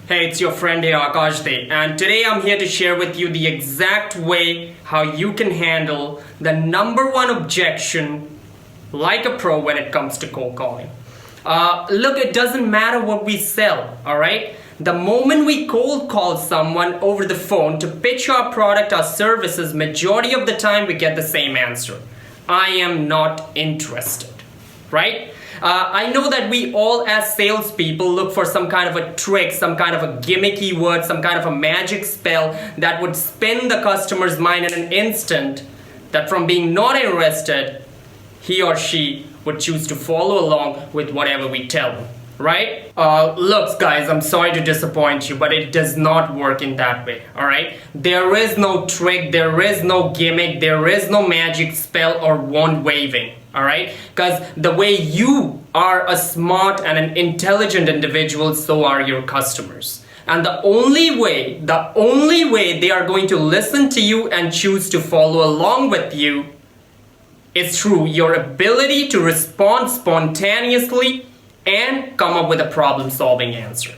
Hey, it's your friend here, Akash, and today I'm here to share with you the exact way how you can handle the number one objection like a pro when it comes to cold calling. Look, it doesn't matter what we sell, alright? The moment we cold call someone over the phone to pitch our product or services, majority of the time we get the same answer. I am not interested, right? I know that we all as salespeople look for some kind of a trick, some kind of a gimmicky word, some kind of a magic spell that would spin the customer's mind in an instant, that from being not interested, he or she would choose to follow along with whatever we tell them, right? Look guys, I'm sorry to disappoint you, but it does not work in that way, alright? There is no trick, there is no gimmick, there is no magic spell or wand waving. Alright, because the way you are a smart and an intelligent individual, so are your customers. And the only way they are going to listen to you and choose to follow along with you is through your ability to respond spontaneously and come up with a problem-solving answer.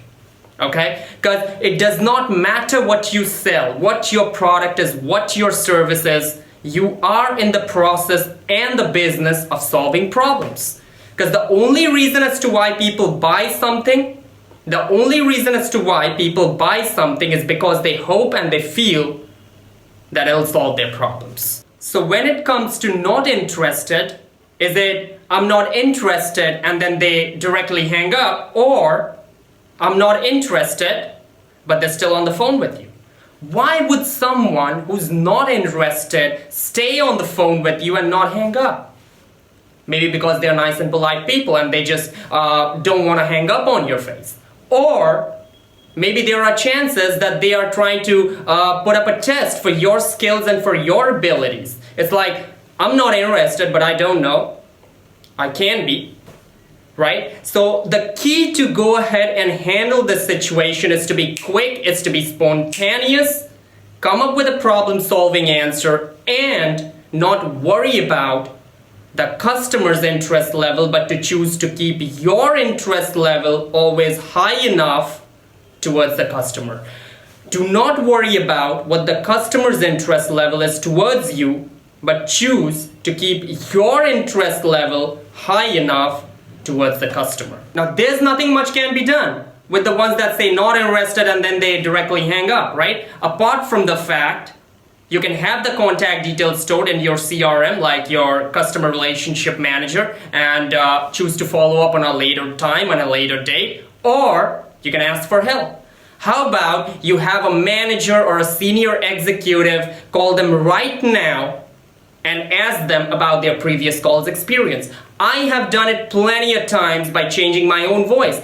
Okay? Because it does not matter what you sell, what your product is, what your service is. You are in the process and the business of solving problems. Because the only reason as to why people buy something, is because they hope and they feel that it'll solve their problems. So when it comes to not interested, is it I'm not interested and then they directly hang up, or I'm not interested but they're still on the phone with you? Why would someone who's not interested stay on the phone with you and not hang up? Maybe because they're nice and polite people and they just don't want to hang up on your face. Or maybe there are chances that they are trying to put up a test for your skills and for your abilities. It's like, I'm not interested, but I don't know. I can be. Right? So the key to go ahead and handle this situation is to be quick, is to be spontaneous, come up with a problem-solving answer, and not worry about the customer's interest level, but to choose to keep your interest level always high enough towards the customer. Do not worry about what the customer's interest level is towards you, but choose to keep your interest level high enough towards the customer. Now there's nothing much can be done with the ones that say not interested and then they directly hang up, right? Apart from the fact you can have the contact details stored in your CRM, like your customer relationship manager, and choose to follow up on a later time, on a later date, or you can ask for help. How about you have a manager or a senior executive, call them right now and ask them about their previous calls experience. I have done it plenty of times by changing my own voice.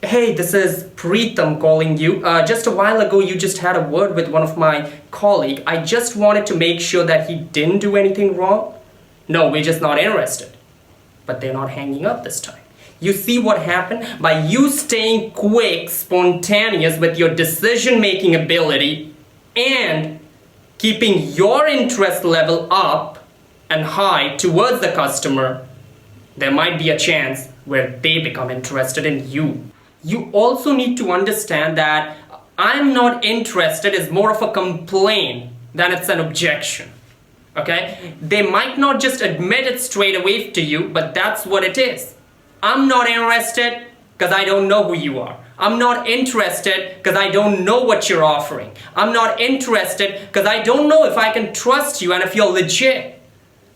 Hey, this is Preetham calling you. Just a while ago, you just had a word with one of my colleagues. I just wanted to make sure that he didn't do anything wrong. No, we're just not interested. But they're not hanging up this time. You see what happened? By you staying quick, spontaneous with your decision-making ability and keeping your interest level up and high towards the customer, there might be a chance where they become interested in you. You also need to understand that I'm not interested is more of a complaint than it's an objection. Okay? They might not just admit it straight away to you, but that's what it is. I'm not interested because I don't know who you are. I'm not interested because I don't know what you're offering. I'm not interested because I don't know if I can trust you and if you're legit.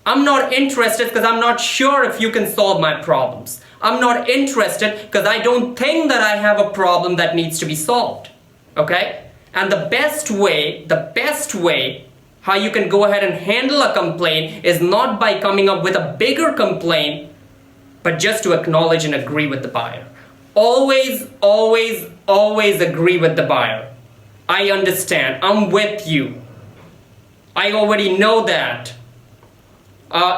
I'm not interested because I'm not sure if you can solve my problems. I'm not interested because I don't think that I have a problem that needs to be solved. Okay? And the best way how you can go ahead and handle a complaint is not by coming up with a bigger complaint, but just to acknowledge and agree with the buyer. Always, always, always agree with the buyer. I understand. I'm with you. I already know that.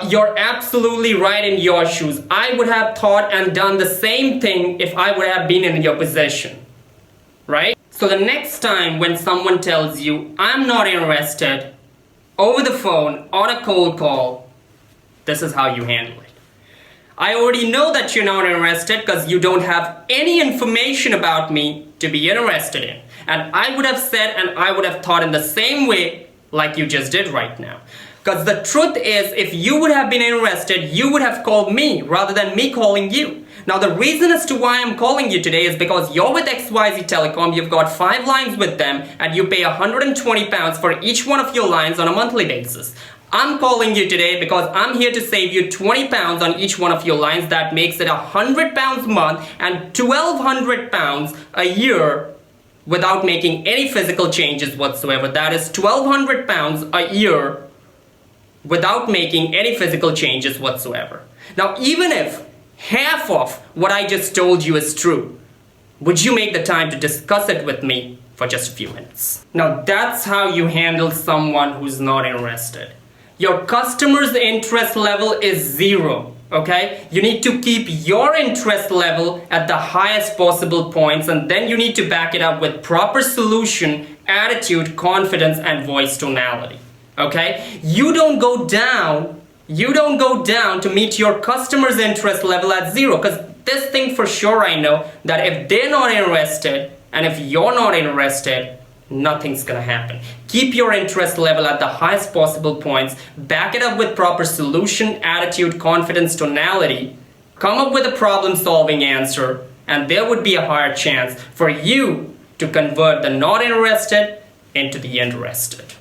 You're absolutely right in your shoes. I would have thought and done the same thing if I would have been in your position. Right? So the next time when someone tells you, I'm not interested, over the phone, on a cold call, this is how you handle it. I already know that you're not interested because you don't have any information about me to be interested in. And I would have said and I would have thought in the same way like you just did right now. Because the truth is, if you would have been interested, you would have called me rather than me calling you. Now the reason as to why I'm calling you today is because you're with XYZ Telecom, you've got 5 lines with them, and you pay £120 for each one of your lines on a monthly basis. I'm calling you today because I'm here to save you £20 on each one of your lines. That makes it £100 a month and £1,200 a year without making any physical changes whatsoever. That is £1,200 a year without making any physical changes whatsoever. Now, even if half of what I just told you is true, would you make the time to discuss it with me for just a few minutes? Now, that's how you handle someone who's not interested. Your customer's interest level is 0, okay? You need to keep your interest level at the highest possible points, and then you need to back it up with proper solution, attitude, confidence, and voice tonality. Okay? You don't go down to meet your customer's interest level at 0, because this thing for sure I know that if they're not interested and if you're not interested, nothing's gonna happen. Keep your interest level at the highest possible points, back it up with proper solution, attitude, confidence, tonality, come up with a problem-solving answer, and there would be a higher chance for you to convert the not interested into the interested.